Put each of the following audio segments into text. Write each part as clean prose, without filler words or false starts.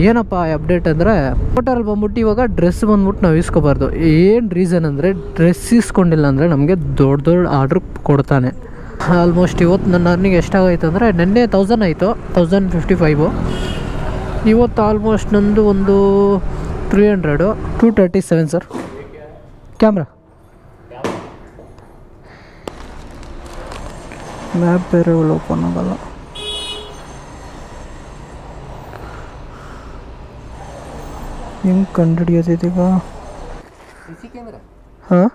ಏನಪ್ಪ ಅಪ್ಡೇಟ್ ಅಂದರೆ ಟೋಟಲ್ ಬಂದ್ಬಿಟ್ಟು ಇವಾಗ ಡ್ರೆಸ್ ಬಂದ್ಬಿಟ್ಟು ನಾವು ಇಸ್ಕೋಬಾರ್ದು. ಏನು ರೀಸನ್ ಅಂದರೆ ಡ್ರೆಸ್ ಇಸ್ಕೊಂಡಿಲ್ಲ ಅಂದರೆ ನಮಗೆ ದೊಡ್ಡ ದೊಡ್ಡ ಆರ್ಡ್ರ್ ಕೊಡ್ತಾನೆ. ಆಲ್ಮೋಸ್ಟ್ ಇವತ್ತು ನನ್ನ ಅರ್ನಿಂಗ್ ಎಷ್ಟಾಗೈತೆ ಅಂದರೆ ನೆನ್ನೆ 1000 ಆಯಿತು, 1055. ಇವತ್ತು ಆಲ್ಮೋಸ್ಟ್ ನಂದು ಒಂದು 300, 237 ಸರ್. ಕ್ಯಾಮ್ರಾ ಮ್ಯಾಪ್ ಬೇರೆ ಓಪನ್ ಆಗಲ್ಲ. ಹೆಂಗೆ ಕಂಡುಹಿಡಿಯೋದೀಗ? ಹಾಂ,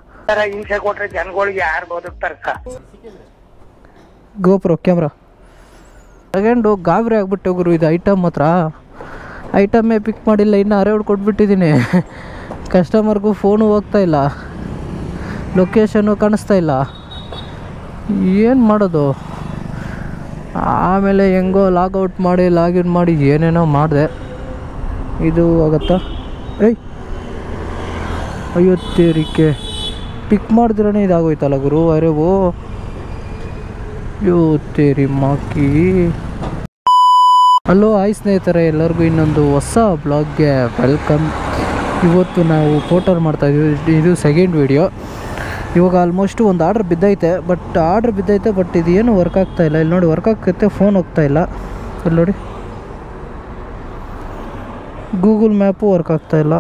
ಹಿಂಸೆ ಕೊಟ್ರೆ ಜನಗಳಿಗೆ ಯಾರು ಬದುಕ್ತಾರೆ ಸರ್? ಗೋಪ್ರೋ ಕ್ಯಾಮ್ರಾ ತಗೊಂಡು ಗಾಬರಿ ಆಗ್ಬಿಟ್ಟೆ ಗುರು. ಇದು ಐಟಮ್ ಹತ್ರ ಐಟಮ್ಮೇ ಪಿಕ್ ಮಾಡಿಲ್ಲ, ಇನ್ನು ಅರೆವಡ್ ಕೊಟ್ಬಿಟ್ಟಿದ್ದೀನಿ. ಕಸ್ಟಮರ್ಗೂ ಫೋನು ಹೋಗ್ತಾ ಇಲ್ಲ, ಲೊಕೇಶನ್ನು ಕಾಣಿಸ್ತಾ ಇಲ್ಲ, ಏನು ಮಾಡೋದು? ಆಮೇಲೆ ಹೆಂಗೋ ಲಾಗೌಟ್ ಮಾಡಿ ಲಾಗಿನ್ ಮಾಡಿ ಏನೇನೋ ಮಾಡಿದೆ. ಇದು ಆಗುತ್ತಾ? ಅಯ್ಯೋ ತೇರಿಕೆ, ಪಿಕ್ ಮಾಡಿದ್ರೇ ಇದಾಗೋಯ್ತಲ್ಲ ಗುರು. ಅರೆವು ಯೋ ತೇರಿ ಮಾಕಿ. ಹಲೋ ಹಾಯ್ ಸ್ನೇಹಿತರೆ, ಎಲ್ಲರಿಗೂ ಇನ್ನೊಂದು ಹೊಸ ಬ್ಲಾಗ್ಗೆ ವೆಲ್ಕಮ್. ಇವತ್ತು ನಾವು ಪೋರ್ಟಲ್ ಮಾಡ್ತಾಯಿದ್ದೀವಿ. ಇದು ಸೆಕೆಂಡ್ ವಿಡಿಯೋ. ಇವಾಗ ಆಲ್ಮೋಸ್ಟ್ ಒಂದು ಆರ್ಡ್ರ್ ಬಿದ್ದೈತೆ, ಬಟ್ ಇದು ಏನು ವರ್ಕ್ ಆಗ್ತಾಯಿಲ್ಲ. ಇಲ್ಲಿ ನೋಡಿ, ವರ್ಕ್ ಆಗ್ತೈತೆ, ಫೋನ್ ಹೋಗ್ತಾಯಿಲ್ಲ. ಇಲ್ಲಿ ನೋಡಿ, ಗೂಗಲ್ ಮ್ಯಾಪು ವರ್ಕ್ ಆಗ್ತಾಯಿಲ್ಲ.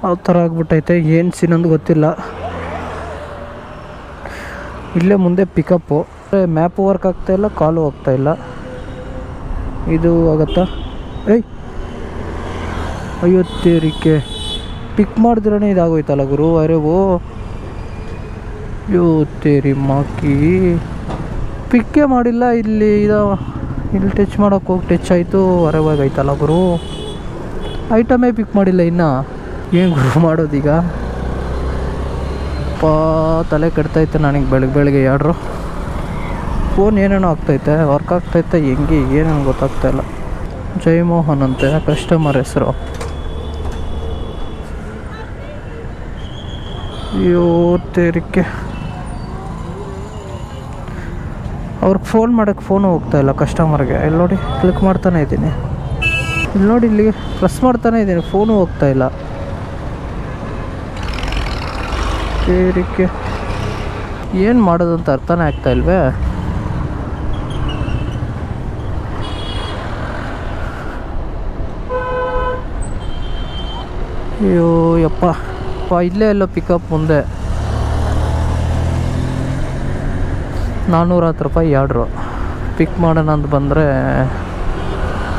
ಆ ಥರ ಆಗ್ಬಿಟ್ಟೈತೆ. ಏನು ಸಿನ್ನೊಂದು ಗೊತ್ತಿಲ್ಲ. ಇಲ್ಲೇ ಮುಂದೆ ಪಿಕಪ್ಪು, ಮ್ಯಾಪು ವರ್ಕ್ ಆಗ್ತಾಯಿಲ್ಲ, ಕಾಲು ಹೋಗ್ತಾಯಿಲ್ಲ. ಇದು ಆಗುತ್ತಾ? ಅಯ್ಯೋ ತೇರಿಕೆ, ಪಿಕ್ ಮಾಡಿದ್ರೇ ಇದಾಗೋಯ್ತಲ್ಲ ಗುರು. ಅರೆವು ಯೋ ತೇರಿ ಮಾಕಿ, ಪಿಕ್ಕೇ ಮಾಡಿಲ್ಲ. ಇಲ್ಲಿ ಟಚ್ ಮಾಡೋಕ್ಕೆ ಹೋಗಿ ಟಚ್ ಆಯಿತು, ಹೊರವಾಗೈತಲ್ಲ ಗುರು. ಐಟಮೇ ಪಿಕ್ ಮಾಡಿಲ್ಲ ಇನ್ನು. ಏನು ಗುರು ಮಾಡೋದೀಗ? ತಲೆ ಕೆಡ್ತೈತೆ ನನಗೆ ಬೆಳಗ್ಗೆ ಯಾಡ್ರು. ಫೋನ್ ಏನೇನೋ ಆಗ್ತೈತೆ, ವರ್ಕ್ ಆಗ್ತೈತೆ, ಹೆಂಗೆ ಏನೇನು ಗೊತ್ತಾಗ್ತಾಯಿಲ್ಲ. ಜಯಮೋಹನ್ ಅಂತೆ ಕಸ್ಟಮರ್ ಹೆಸರು. ಅಯ್ಯೋ ತೇರಿಕೆ, ಅವ್ರಿಗೆ ಫೋನ್ ಮಾಡೋಕ್ಕೆ ಫೋನು ಹೋಗ್ತಾಯಿಲ್ಲ ಕಸ್ಟಮರ್ಗೆ. ಇಲ್ಲಿ ನೋಡಿ, ಕ್ಲಿಕ್ ಮಾಡ್ತಾನೆ ಇದ್ದೀನಿ. ಇಲ್ಲಿ ನೋಡಿ, ಇಲ್ಲಿ ಪ್ರೆಸ್ ಮಾಡ್ತಾನೆ ಇದ್ದೀನಿ, ಫೋನು ಹೋಗ್ತಾಯಿಲ್ಲ. ತೇರಿಕೆ, ಏನು ಮಾಡೋದು ಅಂತ ಅರ್ಥನೇ ಆಗ್ತಾಯಿಲ್ವೇ? ಅಯ್ಯೋ ಯಪ್ಪ, ಇಲ್ಲೇ ಎಲ್ಲೋ ಪಿಕಪ್ ಮುಂದೆ 410 ರೂಪಾಯಿ ಆರ್ಡ್ರು. ಪಿಕ್ ಮಾಡೋಣ ಅಂತ ಬಂದರೆ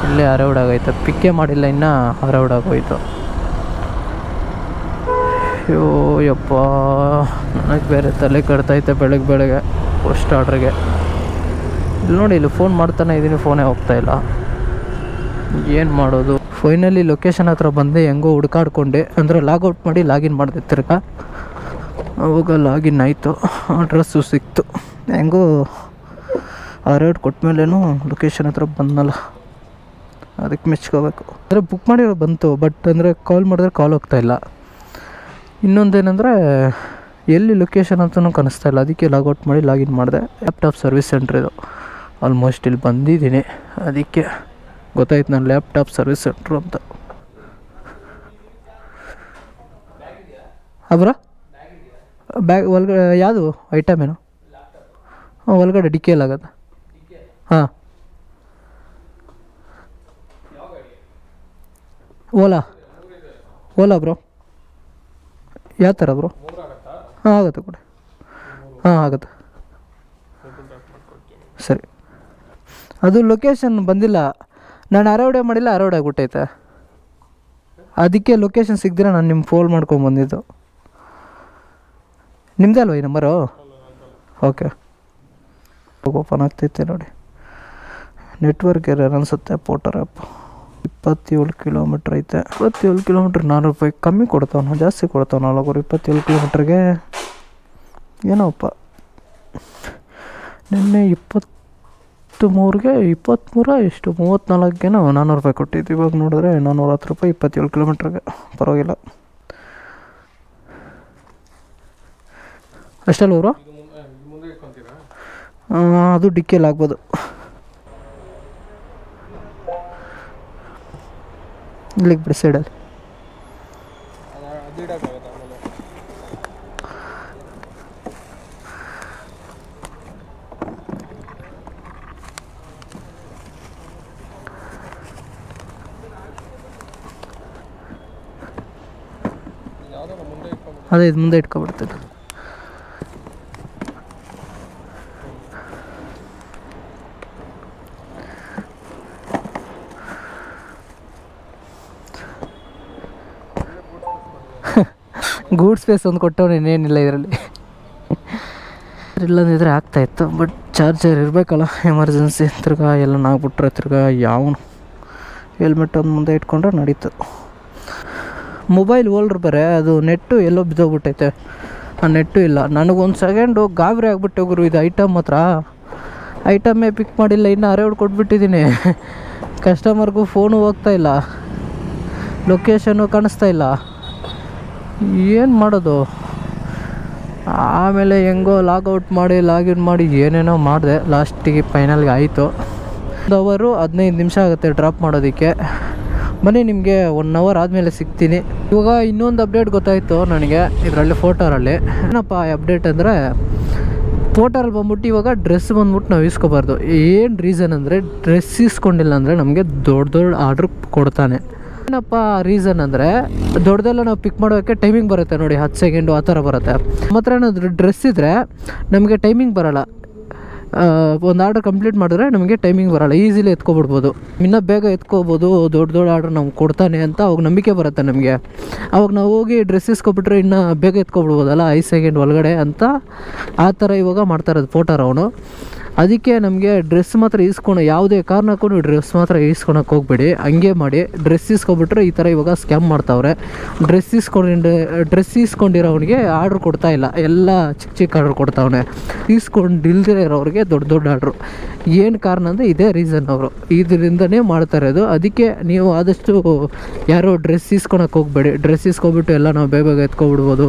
ಇಲ್ಲೇ ಅರೆವಡಾಗೈತೆ. ಪಿಕ್ಕೇ ಮಾಡಿಲ್ಲ ಇನ್ನು, ಅರೆವಡಾಗೋಯ್ತು. ಅಯ್ಯೋ ಯಪ್ಪ, ನನಗೆ ಬೇರೆ ತಲೆ ಕೆಡ್ತೈತೆ ಬೆಳಗ್ಗೆ ಫಸ್ಟ್ ಆರ್ಡ್ರಿಗೆ. ಇಲ್ಲಿ ನೋಡಿ, ಇಲ್ಲಿ ಫೋನ್ ಮಾಡ್ತಾನೆ ಇದ್ದೀನಿ, ಫೋನೇ ಹೋಗ್ತಾಯಿಲ್ಲ. ಏನು ಮಾಡೋದು? ಫೈನಲಿ ಲೊಕೇಶನ್ ಹತ್ರ ಬಂದೆ. ಹೆಂಗೋ ಹುಡ್ಕಾಡ್ಕೊಂಡೆ, ಅಂದರೆ ಲಾಗೌಟ್ ಮಾಡಿ ಲಾಗಿನ್ ಮಾಡಿದೆ ತಿರ್ಗ. ಅವಾಗ ಲಾಗಿನ್ ಆಯಿತು, ಅಡ್ರೆಸ್ಸು ಸಿಕ್ತು. ಹೆಂಗೋ ಅರೆವಡ್ ಕೊಟ್ಮೇಲೇನು ಲೊಕೇಶನ್ ಹತ್ರ ಬಂದನಲ್ಲ, ಅದಕ್ಕೆ ಮೆಚ್ಕೋಬೇಕು. ಅಂದರೆ ಬುಕ್ ಮಾಡಿರೋ ಬಂತು, ಬಟ್ ಅಂದರೆ ಕಾಲ್ ಮಾಡಿದ್ರೆ ಕಾಲ್ ಹೋಗ್ತಾಯಿಲ್ಲ. ಇನ್ನೊಂದೇನೆಂದರೆ ಎಲ್ಲಿ ಲೊಕೇಶನ್ ಅಂತಲೂ ಕಾಣಿಸ್ತಾ ಇಲ್ಲ. ಅದಕ್ಕೆ ಲಾಗೌಟ್ ಮಾಡಿ ಲಾಗಿನ್ ಮಾಡಿದೆ. ಲ್ಯಾಪ್ಟಾಪ್ ಸರ್ವಿಸ್ ಸೆಂಟ್ರ್ ಇದು. ಆಲ್ಮೋಸ್ಟ್ ಇಲ್ಲಿ ಬಂದಿದ್ದೀನಿ, ಅದಕ್ಕೆ ಗೊತ್ತಾಯ್ತು ನಾನು ಲ್ಯಾಪ್ಟಾಪ್ ಸರ್ವಿಸ್ ಸೆಂಟ್ರು ಅಂತ. ಬ್ರೋ, ಬ್ಯಾಗ್ ಒಳಗಡೆ ಯಾವುದು ಐಟಮ್ ಏನು? ಒಳಗಡೆ ಡಿಕ್ಕಿಯಲ್ಲಿ ಆಗೋದು. ಹಾಂ, ಓಲಾ ಬ್ರೋ. ಯಾವ ಥರ ಬ್ರೋ? ಹಾಂ, ಆಗುತ್ತೆ ಕೊಡಿ. ಹಾಂ, ಆಗುತ್ತೆ. ಸರಿ. ಅದು ಲೊಕೇಶನ್ ಬಂದಿಲ್ಲ, ನಾನು ಅರೌಡೆ ಮಾಡಿಲ್ಲ, ಅರೌಡ್ ಆಗಿಬಿಟ್ಟೈತೆ. ಅದಕ್ಕೆ ಲೊಕೇಶನ್ ಸಿಗ್ದಿರ ನಾನು ನಿಮ್ಮ ಫೋನ್ ಮಾಡ್ಕೊಂಬಂದಿದ್ದು. ನಿಮ್ಮದೇ ಅಲ್ವ ಈ ನಂಬರು? ಓಕೆ, ಓಪನ್ ಆಗ್ತೈತೆ ನೋಡಿ. ನೆಟ್ವರ್ಕ್ ಎರರ್ ಅನಿಸುತ್ತೆ. ಪೋರ್ಟರ್ ಆ್ಯಪ್ 27 ಕಿಲೋಮೀಟ್ರ್ ಐತೆ. 27 ಕಿಲೋಮೀಟ್ರ್ 400 ರೂಪಾಯಿ ಕಮ್ಮಿ ಕೊಡ್ತಾವನು, ಜಾಸ್ತಿ ಕೊಡ್ತಾವನು ಅಲ್ಲವರು 27 ಕಿಲೋಮೀಟ್ರಿಗೆ. ಏನೋಪ್ಪ, ನಿನ್ನೆ 23ಗೆ 23 ಎಷ್ಟು 34ಗೇನೋ 400 ರೂಪಾಯಿ ಕೊಟ್ಟಿದ್ದು. ಇವಾಗ ನೋಡಿದ್ರೆ 410 ರೂಪಾಯಿ 27 ಕಿಲೋಮೀಟ್ರಿಗೆ. ಪರವಾಗಿಲ್ಲ. ಅಷ್ಟಲ್ಲ ಅವರು? ಅದು ಡಿಕ್ಕಿಯಲ್ಲಿ ಆಗ್ಬೋದು. ಇಲ್ಲಿಗೆ ಬಿಡಿ ಸೈಡಲ್ಲಿ. ಅದೇ ಇದು ಮುಂದೆ ಇಟ್ಕೊಬಿಡ್ತೀನಿ. ಗೂಡ್ ಸ್ಪೇಸ್ ಒಂದು ಕೊಟ್ಟವನು ಇನ್ನೇನಿಲ್ಲ ಇದರಲ್ಲಿ. ಇಲ್ಲಂದಿದ್ರೆ ಆಗ್ತಾಯಿತ್ತು, ಬಟ್ ಚಾರ್ಜರ್ ಇರಬೇಕಲ್ಲ ಎಮರ್ಜೆನ್ಸಿ. ತಿರ್ಗಾ ಎಲ್ಲ ಆಗ್ಬಿಟ್ರೆ ತಿರ್ಗಾ ಯಾವನು ಹೆಲ್ಮೆಟ್ ಒಂದು ಮುಂದೆ ಇಟ್ಕೊಂಡ್ರೆ ನಡೀತು. ಮೊಬೈಲ್ ಹೋಲ್ಡ್ರ್ ಬೇರೆ ಅದು ನೆಟ್ಟು ಎಲ್ಲೋ ಬಿದ್ದೋಗ್ಬಿಟ್ಟೈತೆ. ಆ ನೆಟ್ಟು ಇಲ್ಲ. ನನಗೊಂದು ಸೆಕೆಂಡು ಗಾಬರಿ ಆಗಿಬಿಟ್ಟೆ ಗುರು. ಇದು ಐಟಮ್ ಹತ್ರ ಐಟಮ್ಮೇ ಪಿಕ್ ಮಾಡಿಲ್ಲ, ಇನ್ನು ಅರೆವಡ್ ಕೊಟ್ಬಿಟ್ಟಿದ್ದೀನಿ. ಕಸ್ಟಮರ್ಗೂ ಫೋನು ಹೋಗ್ತಾಯಿಲ್ಲ, ಲೊಕೇಶನ್ನು ಕಾಣಿಸ್ತಾ ಇಲ್ಲ, ಏನು ಮಾಡೋದು? ಆಮೇಲೆ ಹೆಂಗೋ ಲಾಗೌಟ್ ಮಾಡಿ ಲಾಗಿನ್ ಮಾಡಿ ಏನೇನೋ ಮಾಡಿದೆ. ಲಾಸ್ಟಿಗೆ ಫೈನಲ್ಗೆ ಆಯಿತು. 1 ಅವರು 15 ನಿಮಿಷ ಆಗುತ್ತೆ ಡ್ರಾಪ್ ಮಾಡೋದಕ್ಕೆ. ಬನ್ನಿ ನಿಮಗೆ 1 ಅವರ್ ಆದಮೇಲೆ ಸಿಗ್ತೀನಿ. ಇವಾಗ ಇನ್ನೊಂದು ಅಪ್ಡೇಟ್ ಗೊತ್ತಾಯಿತು ನನಗೆ ಇದರಲ್ಲಿ, ಫೋಟೋರಲ್ಲಿ. ಏನಪ್ಪ ಅಪ್ಡೇಟ್ ಅಂದರೆ, ಫೋಟೋರಲ್ಲಿ ಬಂದ್ಬಿಟ್ಟು ಇವಾಗ ಡ್ರೆಸ್ ಬಂದ್ಬಿಟ್ಟು ನಾವು ಇಸ್ಕೊಬಾರ್ದು. ಏನು ರೀಸನ್ ಅಂದರೆ, ಡ್ರೆಸ್ ಇಸ್ಕೊಂಡಿಲ್ಲ ಅಂದರೆ ನಮಗೆ ದೊಡ್ಡ ಆರ್ಡ್ರ್ ಕೊಡ್ತಾನೆ. ಏನಪ್ಪ ರೀಸನ್ ಅಂದರೆ, ದೊಡ್ಡದೆಲ್ಲ ನಾವು ಪಿಕ್ ಮಾಡೋಕ್ಕೆ ಟೈಮಿಂಗ್ ಬರುತ್ತೆ ನೋಡಿ, 10 ಸೆಕೆಂಡು ಆ ಥರ ಬರುತ್ತೆ. ನಮ್ಮ ಹತ್ರ ಏನಾದರೂ ಡ್ರೆಸ್ ಇದ್ದರೆ ನಮಗೆ ಟೈಮಿಂಗ್ ಬರೋಲ್ಲ. ಒಂದು ಆರ್ಡ್ರ್ ಕಂಪ್ಲೀಟ್ ಮಾಡಿದ್ರೆ ನಮಗೆ ಟೈಮಿಂಗ್ ಬರೋಲ್ಲ, ಈಸಿಲಿ ಎತ್ಕೊಬಿಡ್ಬೋದು. ಇನ್ನೂ ಬೇಗ ಎತ್ಕೋಬೋದು, ದೊಡ್ಡ ಆರ್ಡ್ರ್ ನಮ್ಗೆ ಕೊಡ್ತಾನೆ ಅಂತ ಅವಾಗ ನಂಬಿಕೆ ಬರುತ್ತೆ ನಮಗೆ. ಅವಾಗ ನಾವು ಹೋಗಿ ಡ್ರೆಸ್ ಇಸ್ಕೊಬಿಟ್ರೆ ಇನ್ನೂ ಬೇಗ ಎತ್ಕೊಬಿಡ್ಬೋದಲ್ಲ 5 ಸೆಕೆಂಡ್ ಒಳಗಡೆ ಅಂತ. ಆ ಥರ ಇವಾಗ ಮಾಡ್ತಾ ಇರೋದು ಫೋಟೋರ್ ಅವನು. ಅದಕ್ಕೆ ನಮಗೆ ಡ್ರೆಸ್ ಮಾತ್ರ ಈಸ್ಕೊಂಡು, ಯಾವುದೇ ಕಾರಣಕ್ಕೂ ನೀವು ಡ್ರೆಸ್ ಮಾತ್ರ ಈಸ್ಕೊಳಕ್ಕೆ ಹೋಗ್ಬೇಡಿ. ಹಂಗೆ ಮಾಡಿ ಡ್ರೆಸ್ ಈಸ್ಕೊಬಿಟ್ರೆ ಈ ಥರ ಇವಾಗ ಸ್ಕ್ಯಾಮ್ ಮಾಡ್ತಾವ್ರೆ. ಡ್ರೆಸ್ ಈಸ್ಕೊಂಡಿರೋನಿಗೆ ಆರ್ಡ್ರ್ ಕೊಡ್ತಾಯಿಲ್ಲ, ಎಲ್ಲ ಚಿಕ್ಕ ಆರ್ಡ್ರ್ ಕೊಡ್ತಾವನೆ. ಈಸ್ಕೊಂಡಿಲ್ದಿರ ಇರೋರಿಗೆ ದೊಡ್ಡ ಆರ್ಡ್ರು. ಏನು ಕಾರಣ ಅಂದರೆ ಇದೇ ರೀಸನ್, ಅವರು ಇದರಿಂದನೇ ಮಾಡ್ತಾ ಇರೋದು. ಅದಕ್ಕೆ ನೀವು ಆದಷ್ಟು ಯಾರೋ ಡ್ರೆಸ್ ಈಸ್ಕೊಳಕ್ಕೆ ಹೋಗಬೇಡಿ. ಡ್ರೆಸ್ ಈಸ್ಕೊಬಿಟ್ಟು ಎಲ್ಲ ನಾವು ಬೇಗ ಎತ್ಕೊಬಿಡ್ಬೋದು,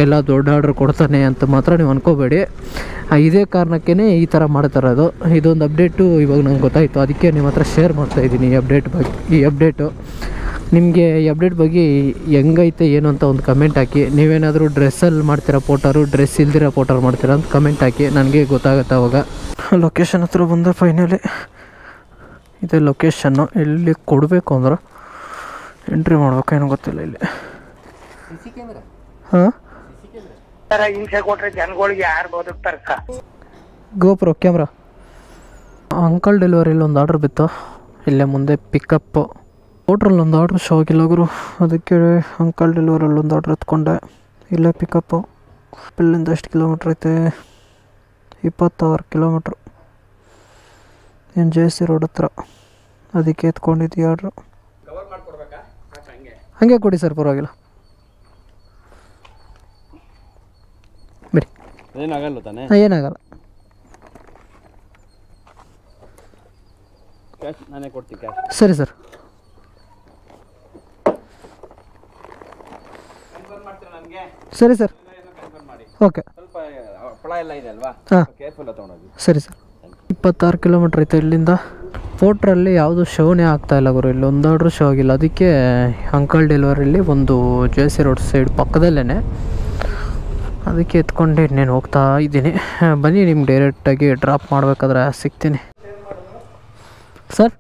ಎಲ್ಲ ದೊಡ್ಡ ಆರ್ಡ್ರ್ ಕೊಡ್ತಾನೆ ಅಂತ ಮಾತ್ರ ನೀವು ಅಂದ್ಕೋಬೇಡಿ. ಇದೇ ಕಾರಣಕ್ಕೇ ಈ ಥರ ಮಾಡ್ತಾ ಇರೋದು. ಇದೊಂದು ಅಪ್ಡೇಟು ಇವಾಗ ನಂಗೆ ಗೊತ್ತಾಯಿತು, ಅದಕ್ಕೆ ನಿಮ್ಮ ಹತ್ರ ಶೇರ್ ಮಾಡ್ತಾಯಿದ್ದೀನಿ ಈ ಅಪ್ಡೇಟು. ನಿಮಗೆ ಈ ಅಪ್ಡೇಟ್ ಬಗ್ಗೆ ಹೆಂಗೈತೆ ಏನು ಅಂತ ಒಂದು ಕಮೆಂಟ್ ಹಾಕಿ. ನೀವೇನಾದರೂ ಡ್ರೆಸ್ಸಲ್ಲಿ ಮಾಡ್ತೀರಾ ಫೋಟೋರು, ಡ್ರೆಸ್ ಇಲ್ದಿರೋ ಫೋಟೋರು ಮಾಡ್ತೀರಾ ಅಂತ ಕಮೆಂಟ್ ಹಾಕಿ, ನನಗೆ ಗೊತ್ತಾಗುತ್ತೆ ಅವಾಗ. ಲೊಕೇಶನ್ ಹತ್ರ ಬಂದರೆ ಫೈನಲಿ ಇದೆ ಲೊಕೇಶನ್ನು. ಎಲ್ಲಿ ಕೊಡಬೇಕು ಅಂದ್ರೆ ಎಂಟ್ರಿ ಮಾಡ್ಬೇಕೇನೋ ಗೊತ್ತಿಲ್ಲ ಇಲ್ಲಿ. ಹಾಂ, ಹಿಂಸೆ ಕೊಟ್ರೆ ಜನಗಳಿಗೆ ಯಾರು ಬದುಕ್ತಾರೆ ಸರ್? GoPro camera. ಅಂಕಲ್ ಡೆಲಿವರಿಲಿ ಒಂದು ಆರ್ಡ್ರ್ ಬಿತ್ತು, ಇಲ್ಲೇ ಮುಂದೆ ಪಿಕಪ್ಪು. ಹೋಟ್ರಲ್ಲಿ ಒಂದು ಆರ್ಡ್ರ್ ಶೋ ಆಗಿಲ್ಲ ಗುರು, ಅದಕ್ಕೆ ಅಂಕಲ್ ಡೆಲಿವರಲ್ಲಿ ಒಂದು ಆರ್ಡ್ರ್ ಎತ್ಕೊಂಡೆ. ಇಲ್ಲೇ ಪಿಕಪ್ಪು. ಇಲ್ಲಿಂದ ಎಷ್ಟು ಕಿಲೋಮೀಟ್ರ್ ಐತೆ? 26 ಕಿಲೋಮೀಟ್ರು. ಏನು JC ರೋಡ್ ಹತ್ರ, ಅದಕ್ಕೆ ಎತ್ಕೊಂಡಿದ್ದಿ ಆರ್ಡ್ರು. ಹಾಗೆ ಕೊಡಿ ಸರ್, ಪರವಾಗಿಲ್ಲ. ಬಿಡಿ, ಏನಾಗಲ್ಲ ತಾನೆ? ಏನಾಗಲ್ಲ. ಕ್ಯಾಶ್ ನಾನೇ ಕೊಡ್ತೀನಿ, ಕ್ಯಾಶ್. ಸರಿ ಸರ್. ಸರಿ ಸರ್, ಓಕೆ. ಸ್ವಲ್ಪ ಫಳ ಎಲ್ಲ ಇದೆ ಅಲ್ವಾ? ಹಾಂ, ಕೇರ್ಫುಲ್ ತೊಗೊಂಡೋಗಿ. ಸರಿ ಸರ್. 26 ಕಿಲೋಮೀಟ್ರ್ ಐತೆ ಇಲ್ಲಿಂದ. ಫೋಟ್ರಲ್ಲಿ ಯಾವುದು ಶೋನೇ ಆಗ್ತಾಯಿಲ್ಲ ಗುರು, ಇಲ್ಲಿ ಒಂದು ಆರ್ಡ್ರು ಶೋ ಆಗಿಲ್ಲ. ಅದಕ್ಕೆ ಅಂಕಲ್ ಡೆಲಿವರಿಲಿ ಒಂದು JC ರೋಡ್ ಸೈಡ್ ಪಕ್ಕದಲ್ಲೇ, ಅದಕ್ಕೆ ಎತ್ಕೊಂಡೆ ಇನ್ನೇನು ಹೋಗ್ತಾ ಇದ್ದೀನಿ. ಬನ್ನಿ ನಿಮ್ಗೆ ಡೈರೆಕ್ಟಾಗಿ ಡ್ರಾಪ್ ಮಾಡಬೇಕಾದ್ರೆ ಸಿಗ್ತೀನಿ ಸರ್.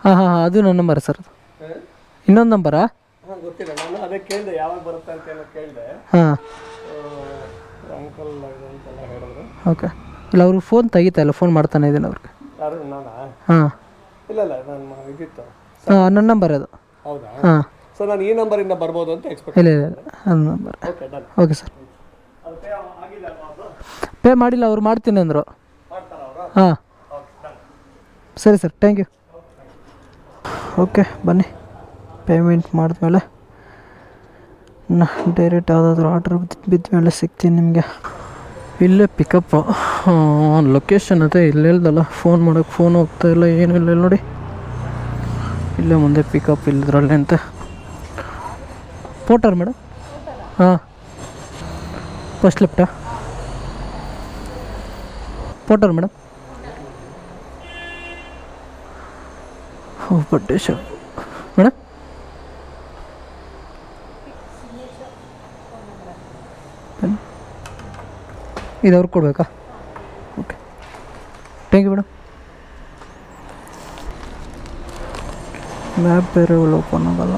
ಹಾಂ ಹಾಂ, ಅದು ನನ್ನ ನಂಬರ್ ಸರ್. ಇನ್ನೊಂದು ನಂಬರಾ? ಗೊತ್ತಿಲ್ಲ, ನಾನು ಅದೇ ಕೇಳಿದೆ ಯಾವಾಗ ಬರುತ್ತೆ ಅಂತ ಕೇಳಿದೆ. ಹಾಂ, ಅಂಕಲ್ ಅಂತೆಲ್ಲ ಹೇಳಿದ್ರು. ಓಕೆ. ಇಲ್ಲ, ಅವ್ರಿಗೆ ಫೋನ್ ತೆಗಿತಾ ಇಲ್ಲ, ಫೋನ್ ಮಾಡ್ತಾನೆ ಇದ್ದೀನಿ ಅವ್ರಿಗೆ. ಯಾರು ನಾನಾ? ಹಾಂ, ಇಲ್ಲ ನಾನು ಇದಿತ್ತು. ಹಾಂ, ನನ್ನ ನಂಬರ್ ಅದು. ಹೌದಾ? ಹಾಂ, ಸೊ ನಾನು ಈ ನಂಬರಿಂದ ಬರ್ಬೋದು ಅಂತ ಎಕ್ಸ್ಪೆಕ್ಟ್. ಇಲ್ಲ ಇಲ್ಲ ಇಲ್ಲ, ನನ್ನ number. Okay, done. Okay sir. Pay ಮಾಡಿಲ್ಲ, ಅವ್ರು ಮಾಡ್ತೀನಿ ಅಂದರು. ಹಾಂ, ಸರಿ ಸರ್, ಥ್ಯಾಂಕ್ ಯು. ಓಕೆ, ಬನ್ನಿ. ಪೇಮೆಂಟ್ ಮಾಡಿದ್ಮೇಲೆ ಡೈರೆಕ್ಟ್ ಯಾವುದಾದ್ರೂ ಆರ್ಡ್ರ್ ಬಿದ್ದ ಮೇಲೆ ಸಿಗ್ತೀನಿ ನಿಮಗೆ. ಇಲ್ಲೇ ಪಿಕಪ್ಪು. ಲೊಕೇಶನ್ ಅದೇ ಇಲ್ಲೆಲ್ದಲ್ಲ, ಫೋನ್ ಮಾಡೋಕ್ಕೆ ಫೋನ್ ಹೋಗ್ತಾಯಿಲ್ಲ, ಏನೂ ಇಲ್ಲ. ನೋಡಿ, ಇಲ್ಲೇ ಮುಂದೆ ಪಿಕಪ್ ಇಲ್ಲದ್ರಲ್ಲೇ ಅಂತ. ಫೋಟೋರ್ ಮೇಡಮ್? ಹಾಂ, ಫಸ್ಟ್ ಲೆಫ್ಟಾ? ಫೋಟೋರ್ ಮೇಡಮ್? ಬಟ್ಟೆ ಶಾಪ್ ಮೇಡಮ್, ಇದು ಅವ್ರಿಗೆ ಕೊಡಬೇಕಾ? Okay, thank you madam. Map ಬೇರೆ ಓಪನ್ ಆಗಲ್ಲ.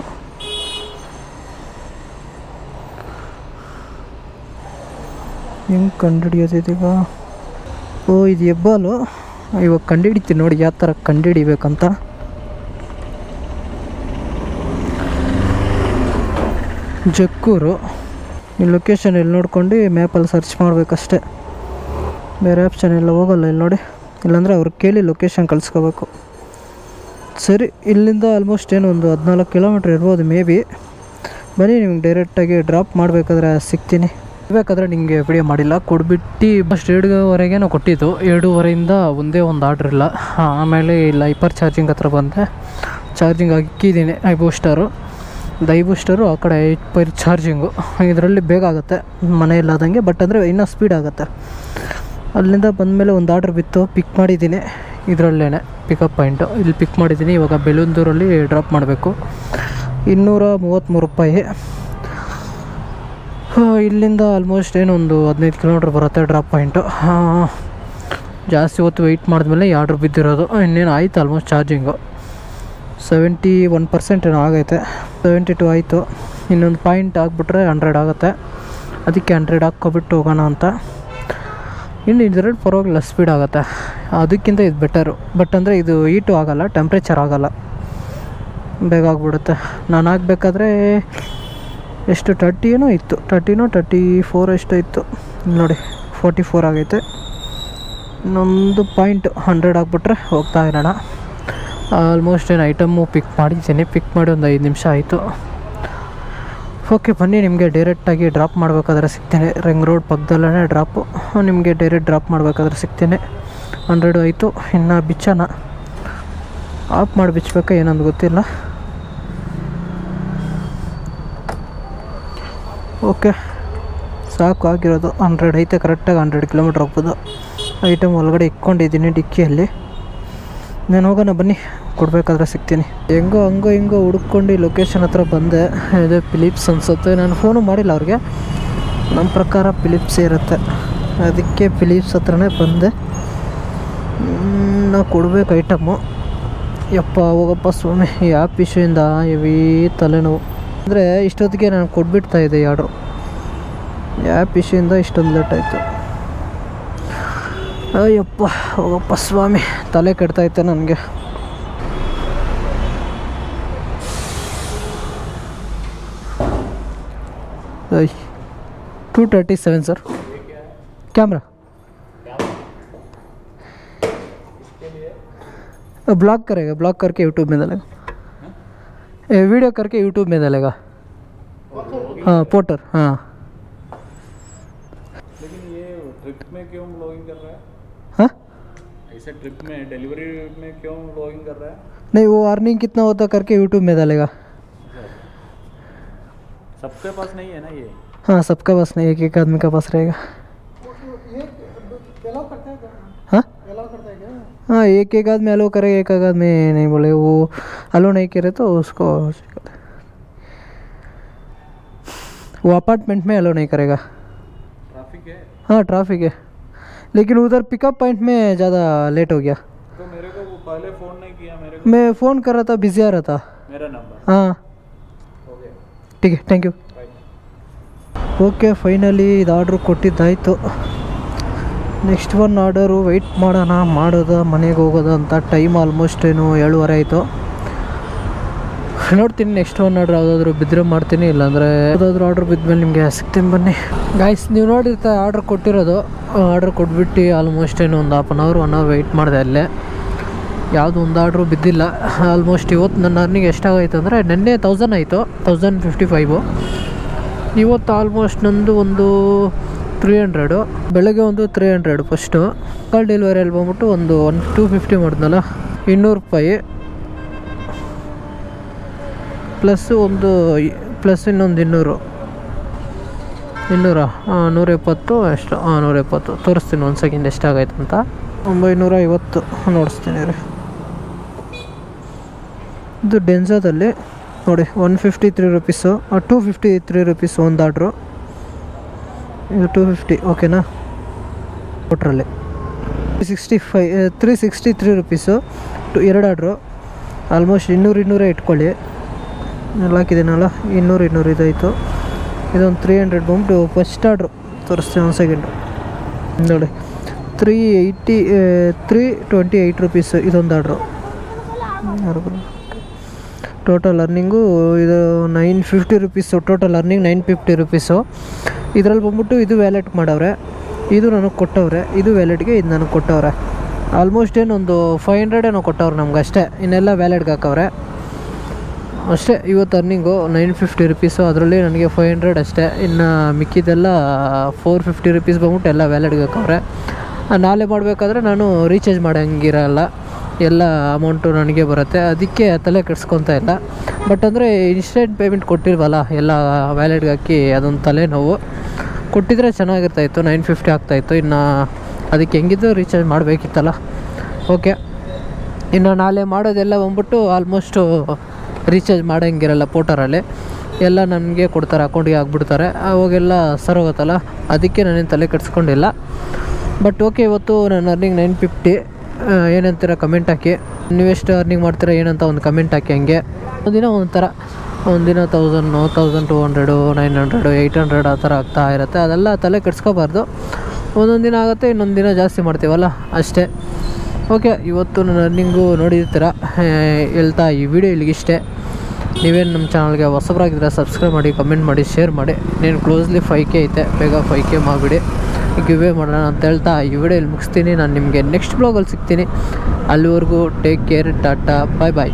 ಹೆಂಗೆ ಕಂಡುಹಿಡಿಯೋದಿದೀಗ? ಓ, ಇದು ಹೆಬ್ಬಾಲು. ಇವಾಗ ಕಂಡುಹಿಡಿತೀನಿ ನೋಡಿ ಯಾವ ಥರ ಕಂಡುಹಿಡಿಬೇಕಂತ. ಜಕ್ಕೂರು. ಈ ಲೊಕೇಶನ್ ಇಲ್ಲಿ ನೋಡ್ಕೊಂಡು ಮ್ಯಾಪಲ್ಲಿ ಸರ್ಚ್ ಮಾಡಬೇಕಷ್ಟೆ, ಬೇರೆ ಆಪ್ಷನ್ ಎಲ್ಲ ಹೋಗಲ್ಲ. ಇಲ್ಲಿ ನೋಡಿ, ಇಲ್ಲಾಂದರೆ ಅವ್ರಿಗೆ ಕೇಳಿ ಲೊಕೇಶನ್ ಕಳಿಸ್ಕೋಬೇಕು. ಸರಿ, ಇಲ್ಲಿಂದ ಆಲ್ಮೋಸ್ಟ್ ಏನು ಒಂದು 14 ಕಿಲೋಮೀಟ್ರ್ ಇರ್ಬೋದು ಮೇ ಬಿ. ಬನ್ನಿ, ನಿಮ್ಗೆ ಡೈರೆಕ್ಟಾಗಿ ಡ್ರಾಪ್ ಮಾಡಬೇಕಾದ್ರೆ ಸಿಗ್ತೀನಿ. ಬೇಕಾದರೆ ನಿಮಗೆ ವಿಡಿಯೋ ಮಾಡಿಲ್ಲ, ಕೊಡ್ಬಿಟ್ಟು ಫಸ್ಟ್ 2:15 ನಾವು ಕೊಟ್ಟಿದ್ದು. 2:15 ಒಂದೇ ಒಂದು ಆರ್ಡ್ರ್ ಇಲ್ಲ. ಆಮೇಲೆ ಇಲ್ಲ ಹೈಪರ್ ಚಾರ್ಜಿಂಗ್ ಹತ್ರ ಬಂದೆ, ಚಾರ್ಜಿಂಗ್ ಹಾಕಿದ್ದೀನಿ. ಐಬೂಸ್ಟರು ಆ ಕಡೆ ಹೈಪರ್ ಚಾರ್ಜಿಂಗು. ಇದರಲ್ಲಿ ಬೇಗ ಆಗುತ್ತೆ ಮನೆ ಇಲ್ಲಾದಂಗೆ, ಬಟ್ ಅಂದರೆ ಇನ್ನೂ ಸ್ಪೀಡ್ ಆಗುತ್ತೆ. ಅಲ್ಲಿಂದ ಬಂದಮೇಲೆ ಒಂದು ಆರ್ಡ್ರ್ ಬಿತ್ತು, ಪಿಕ್ ಮಾಡಿದ್ದೀನಿ. ಇದರಲ್ಲೇ ಪಿಕಪ್ ಪಾಯಿಂಟು ಇಲ್ಲಿ ಪಿಕ್ ಮಾಡಿದ್ದೀನಿ. ಇವಾಗ ಬೆಲುಂದೂರಲ್ಲಿ ಡ್ರಾಪ್ ಮಾಡಬೇಕು. 233 ರೂಪಾಯಿ. ಇಲ್ಲಿಂದ ಆಲ್ಮೋಸ್ಟ್ ಏನೊಂದು 15 ಕಿಲೋಮೀಟ್ರ್ ಬರುತ್ತೆ ಡ್ರಾಪ್ ಪಾಯಿಂಟು. ಜಾಸ್ತಿ ಹೊತ್ತು ವೆಯ್ಟ್ ಮಾಡಿದ್ಮೇಲೆ ಈ ಆರ್ಡ್ರ್ ಬಿದ್ದಿರೋದು. ಇನ್ನೇನು ಆಯಿತು ಆಲ್ಮೋಸ್ಟ್ ಚಾರ್ಜಿಂಗು 71% ಏನೋ ಆಗೈತೆ. 72 ಆಯಿತು. ಇನ್ನೊಂದು ಪಾಯಿಂಟ್ ಆಗಿಬಿಟ್ರೆ 100 ಆಗುತ್ತೆ. ಅದಕ್ಕೆ 100 ಹಾಕ್ಕೊಬಿಟ್ಟು ಹೋಗೋಣ ಅಂತ. ಇನ್ನು ಇದರಲ್ಲಿ ಪರವಾಗಿಲ್ಲ, ಸ್ಪೀಡ್ ಆಗುತ್ತೆ. ಅದಕ್ಕಿಂತ ಇದು ಬೆಟರು. ಬಟ್ ಅಂದರೆ ಇದು ಹೀಟು ಆಗೋಲ್ಲ, ಟೆಂಪ್ರೇಚರ್ ಆಗೋಲ್ಲ, ಬೇಗ ಆಗಿಬಿಡುತ್ತೆ. ನಾನು ಆಗಬೇಕಾದ್ರೆ ಎಷ್ಟು 30 ಏನೋ ಇತ್ತು, 34 ಎಷ್ಟೋ ಇತ್ತು ನೋಡಿ, 44 ಆಗೈತೆ. ಇನ್ನೊಂದು ಪಾಯಿಂಟ್ 100 ಆಗಿಬಿಟ್ರೆ ಹೋಗ್ತಾ ಇರೋಣ. ಆಲ್ಮೋಸ್ಟ್ ಏನು ಐಟಮ್ಮು ಪಿಕ್ ಮಾಡಿದ್ದೀನಿ. ಪಿಕ್ ಮಾಡಿ ಒಂದು 5 ನಿಮಿಷ ಆಯಿತು. ಓಕೆ, ಬನ್ನಿ, ನಿಮಗೆ ಡೈರೆಕ್ಟಾಗಿ ಡ್ರಾಪ್ ಮಾಡಬೇಕಾದ್ರೆ ಸಿಗ್ತೇನೆ. ರಿಂಗ್ ರೋಡ್ ಪಕ್ಕದಲ್ಲೇ ಡ್ರಾಪು. ನಿಮಗೆ ಡೈರೆಕ್ಟ್ ಡ್ರಾಪ್ ಮಾಡಬೇಕಾದ್ರೆ ಸಿಗ್ತೇನೆ. 100 ಆಯಿತು. ಇನ್ನು ಬಿಚ್ಚೋಣ. ಆಫ್ ಮಾಡಿ ಬಿಚ್ಚಬೇಕಾ ಏನಂದು ಗೊತ್ತಿಲ್ಲ. ಓಕೆ, ಸಾಕು ಆಗಿರೋದು. 100 ಐತೆ, ಕರೆಕ್ಟಾಗಿ 100 ಕಿಲೋಮೀಟ್ರ್ ಹೋಗ್ಬೋದು. ಐಟಮ್ ಒಳಗಡೆ ಇಟ್ಕೊಂಡಿದ್ದೀನಿ ಡಿಕ್ಕಿಯಲ್ಲಿ. ನಾನು ಹೋಗೋಣ ಬನ್ನಿ, ಕೊಡಬೇಕಾದ್ರೆ ಸಿಗ್ತೀನಿ. ಹಂಗೋ ಹುಡ್ಕೊಂಡು ಲೊಕೇಶನ್ ಹತ್ರ ಬಂದೆ. ಇದು ಫಿಲಿಪ್ಸ್ ಅನಿಸುತ್ತೆ. ನಾನು ಫೋನು ಮಾಡಿಲ್ಲ ಅವ್ರಿಗೆ. ನಮ್ಮ ಪ್ರಕಾರ ಫಿಲಿಪ್ಸೇ ಇರುತ್ತೆ, ಅದಕ್ಕೆ ಫಿಲಿಪ್ಸ್ ಹತ್ರನೇ ಬಂದೆ. ನಾವು ಕೊಡಬೇಕು ಐಟಮ್ಮು. ಯಪ್ಪ ಹೋಗಪ್ಪ ಸ್ವಾಮಿ, ಈ ಆ್ಯಪ್ ಇಶ್ಯೂಯಿಂದ ಹೆವಿ ತಲೆನೋವು. ಅಂದರೆ ಇಷ್ಟೊತ್ತಿಗೆ ನಾನು ಕೊಟ್ಬಿಡ್ತಾಯಿದ್ದೆ ಈ ಆರ್ಡ್ರು. ಆ್ಯಪ್ ಇಶ್ಯೂಯಿಂದ ಇಷ್ಟೊಂದು ಲೇಟ್ ಆಯಿತು. ಅಯ್ಯಪ್ಪ ಹೋಗಪ್ಪ ಸ್ವಾಮಿ, ತಲೆ ಕೆಡ್ತಾಯಿತ್ತೆ ನನಗೆ. आई 237 सर कैमरा ब्लॉक करेगा, ब्लॉक करके यूट्यूब में डालेगा, वीडियो करके यूट्यूब में डालेगा। हाँ पोर्टर। हाँ लेकिन ये ट्रिप में क्यों व्लॉगिंग कर रहा है? हाँ ऐसे ट्रिप में डिलीवरी में क्यों व्लॉगिंग कर रहा है? नहीं, वो अर्निंग कितना होता करके यूट्यूब में डालेगा। सबके पास नहीं है ना ये? हाँ सबका पास नहीं, एक आदमी का पास रहेगा। हाँ हाँ, एक आदमी अलो करेगा, एक आदमी नहीं। बोले वो अलो नहीं करे तो उसको वो अपार्टमेंट में अलो नहीं करेगा। ट्रैफिक है? हाँ ट्रैफिक है, लेकिन उधर पिकअप पॉइंट में ज़्यादा लेट हो गया। तो मेरे को वो पहले फ़ोन नहीं किया मेरे को? मैं फ़ोन कर रहा था, बिजी आ रहा था। मेरा नंबर? हाँ ठीक है, ಥ್ಯಾಂಕ್ ಯು। ಓಕೆ, ಫೈನಲಿ ಇದು ಆರ್ಡ್ರು ಕೊಟ್ಟಿದ್ದಾಯಿತು. ನೆಕ್ಸ್ಟ್ ಒನ್ ಆರ್ಡರು ವೆಯ್ಟ್ ಮಾಡೋಣ, ಮಾಡೋದ ಮನೆಗೆ ಹೋಗೋದ ಅಂತ. ಟೈಮ್ ಆಲ್ಮೋಸ್ಟ್ ಏನು 7:30 ಆಯಿತು. ನೋಡ್ತೀನಿ ನೆಕ್ಸ್ಟ್ ಒನ್ ಆರ್ಡ್ರ್ ಯಾವುದಾದ್ರೂ ಬಿದ್ದರೆ ಮಾಡ್ತೀನಿ, ಇಲ್ಲಾಂದರೆ ಯಾವುದಾದ್ರೂ ಆರ್ಡ್ರ್ ಬಿದ್ಮೇಲೆ ನಿಮಗೆ ಸಿಗ್ತೀನಿ ಬನ್ನಿ. ಗಾಯ್ಸ್ ನೀವು ನೋಡಿರ್ತಾರೆ ಆರ್ಡ್ರ್ ಕೊಟ್ಟಿರೋದು. ಆರ್ಡ್ರ್ ಕೊಟ್ಬಿಟ್ಟು ಆಲ್ಮೋಸ್ಟ್ ಏನು ಒಂದು 1 ಅವರ್ ವೆಯ್ಟ್ ಮಾಡಿದೆ ಅಲ್ಲೇ. ಯಾವುದು ಒಂದು ಆರ್ಡ್ರು ಬಿದ್ದಿಲ್ಲ. ಆಲ್ಮೋಸ್ಟ್ ಇವತ್ತು ನನ್ನ ಅರ್ನಿಂಗ್ ಎಷ್ಟಾಗೈತೆ ಅಂದರೆ, ನೆನ್ನೆ 1000 ಆಯಿತು, 1055. ಇವತ್ತು ಆಲ್ಮೋಸ್ಟ್ ನಂದು ಒಂದು 300, ಬೆಳಗ್ಗೆ ಒಂದು 300 ಫಸ್ಟು. ಕಾಲ್ ಡೆಲಿವರಿಯಲ್ಲಿ ಬಂದ್ಬಿಟ್ಟು ಒಂದು 250 ಮಾಡಿದ್ನಲ್ಲ, 200 ರೂಪಾಯಿ ಪ್ಲಸ್ ಇನ್ನೊಂದು 200 170 ಎಷ್ಟು? 170 ತೋರಿಸ್ತೀನಿ ಒಂದು ಸೆಕೆಂಡ್ ಎಷ್ಟಾಗೈತೆ ಅಂತ. 950 ನೋಡಿಸ್ತೀನಿ ರೀ. ಇದು ಡೆನ್ಸಾದಲ್ಲಿ ನೋಡಿ 153 ರುಪೀಸು, 253 ರುಪೀಸು ಒಂದು ಆರ್ಡ್ರು. ಇದು 250 ಓಕೆನಾ. ಕೊಟ್ರಲ್ಲಿ 363 ರುಪೀಸು ಎರಡು ಆರ್ಡ್ರು. ಆಲ್ಮೋಸ್ಟ್ 200 ಇಟ್ಕೊಳ್ಳಿ. ಎಲ್ಲ ಹಾಕಿದ್ದೀನಲ್ಲ 200 ಇದಾಯಿತು. ಇದೊಂದು 300 ಬಂದ್ಬಿಟ್ಟು ಫಸ್ಟ್ ಆರ್ಡ್ರು ತೋರಿಸ್ತೀನಿ ಒಂದು ಸೆಕೆಂಡು ನೋಡಿ. 328 ರುಪೀಸು ಇದೊಂದು ಆರ್ಡ್ರು. ಟೋಟಲ್ ಅರ್ನಿಂಗು ಇದು 950 ರುಪೀಸು. Total earning 950 rupees. ಇದರಲ್ಲಿ ಬಂದ್ಬಿಟ್ಟು ಇದು ವ್ಯಾಲೆಟ್ ಮಾಡವ್ರೆ, ಇದು ನನಗೆ ಕೊಟ್ಟವ್ರೆ, ಇದು ವ್ಯಾಲೆಟ್ಗೆ ಇದು ನನಗೆ ಕೊಟ್ಟವ್ರೆ. ಆಲ್ಮೋಸ್ಟ್ ಏನೊಂದು 500 ಏನೋ ಕೊಟ್ಟವ್ರು ನಮ್ಗೆ ಅಷ್ಟೇ. ಇನ್ನೆಲ್ಲ ವ್ಯಾಲೆಟ್ಗೆ ಹಾಕವ್ರೆ ಅಷ್ಟೇ. ಇವತ್ತು ಅರ್ನಿಂಗು 950 ರುಪೀಸು, ಅದರಲ್ಲಿ ನನಗೆ 500 ಅಷ್ಟೇ. ಇನ್ನು ಮಿಕ್ಕಿದೆಲ್ಲ 450 ರುಪೀಸ್ ಬಂದ್ಬಿಟ್ಟು ಎಲ್ಲ ವ್ಯಾಲೆಟ್ಗೆ ಹಾಕವ್ರೆ. ನಾಳೆ ಮಾಡಬೇಕಾದ್ರೆ ನಾನು ರೀಚಾರ್ಜ್ ಮಾಡೋಂಗಿರಲ್ಲ, ಎಲ್ಲ ಅಮೌಂಟು ನನಗೆ ಬರುತ್ತೆ. ಅದಕ್ಕೆ ತಲೆ ಕೆಡ್ಸ್ಕೊತಾ ಇಲ್ಲ. ಬಟ್ ಅಂದರೆ ಇನ್ಸ್ಟೆಂಟ್ ಪೇಮೆಂಟ್ ಕೊಟ್ಟಿಲ್ವಲ್ಲ, ಎಲ್ಲ ವ್ಯಾಲೆಟ್ಗೆ ಹಾಕಿ ಅದೊಂದು ತಲೆನೋವು. ಕೊಟ್ಟಿದ್ರೆ ಚೆನ್ನಾಗಿರ್ತಾಯಿತ್ತು, 950 ಆಗ್ತಾಯಿತ್ತು. ಇನ್ನು ಅದಕ್ಕೆ ಹೆಂಗಿದ್ದು ರೀಚಾರ್ಜ್ ಮಾಡಬೇಕಿತ್ತಲ್ಲ. ಓಕೆ, ಇನ್ನು ನಾಳೆ ಮಾಡೋದೆಲ್ಲ ಬಂದ್ಬಿಟ್ಟು ಆಲ್ಮೋಸ್ಟು ರೀಚಾರ್ಜ್ ಮಾಡೋಂಗಿರಲ್ಲ. ಪೋಟರಲ್ಲಿ ಎಲ್ಲ ನನಗೆ ಕೊಡ್ತಾರೆ, ಅಕೌಂಟಿಗೆ ಹಾಕ್ಬಿಡ್ತಾರೆ. ಅವಾಗೆಲ್ಲ ಸರೋಗುತ್ತಲ್ಲ, ಅದಕ್ಕೆ ನಾನೇನು ತಲೆ ಕೆಡ್ಸ್ಕೊಂಡಿಲ್ಲ. ಬಟ್ ಓಕೆ, ಇವತ್ತು ನಾನು ಅರ್ನಿಂಗ್ 950. ಏನಂತೀರ ಕಮೆಂಟ್ ಹಾಕಿ. ನೀವೆಷ್ಟು ಅರ್ನಿಂಗ್ ಮಾಡ್ತೀರಾ ಏನಂತ ಒಂದು ಕಮೆಂಟ್ ಹಾಕಿ. ಹಂಗೆ ಒಂದಿನ ಒಂಥರ, ಒಂದಿನ 1000, 1200, 900, 800 ಆ ಥರ ಆಗ್ತಾ ಇರುತ್ತೆ. ಅದೆಲ್ಲ ತಲೆ ಕೆಡ್ಸ್ಕೋಬಾರ್ದು. ಒಂದೊಂದು ದಿನ ಆಗುತ್ತೆ, ಇನ್ನೊಂದು ದಿನ ಜಾಸ್ತಿ ಮಾಡ್ತೀವಲ್ಲ ಅಷ್ಟೇ. ಓಕೆ, ಇವತ್ತು ನನ್ನ ಅರ್ನಿಂಗು ನೋಡಿರ್ತೀರ. ಹೇಳ್ತಾ ಈ ವಿಡಿಯೋ ಇಲ್ಲಿಗಿಷ್ಟೇ. ನೀವೇನು ನಮ್ಮ ಚಾನಲ್ಗೆ ಹೊಸಬರಾಗಿದ್ದರೆ ಸಬ್ಸ್ಕ್ರೈಬ್ ಮಾಡಿ, ಕಮೆಂಟ್ ಮಾಡಿ, ಶೇರ್ ಮಾಡಿ. ನೀನು ಕ್ಲೋಸ್ಲಿ 5K ಐತೆ, ಬೇಗ 5K ಮಾಡಿಬಿಡಿ. ಗಿವ್ ಮಾಡೋಣ ಅಂತ ಹೇಳ್ತಾ ಈ ವಿಡಿಯೋ ಇಲ್ಲಿ ಮುಗಿಸ್ತೀನಿ. ನಾನು ನಿಮಗೆ ನೆಕ್ಸ್ಟ್ ಬ್ಲಾಗಲ್ಲಿ ಸಿಗ್ತೀನಿ. ಅಲ್ಲಿವರೆಗೂ ಟೇಕ್ ಕೇರ್, ಟಾಟಾ, ಬಾಯ್ ಬಾಯ್.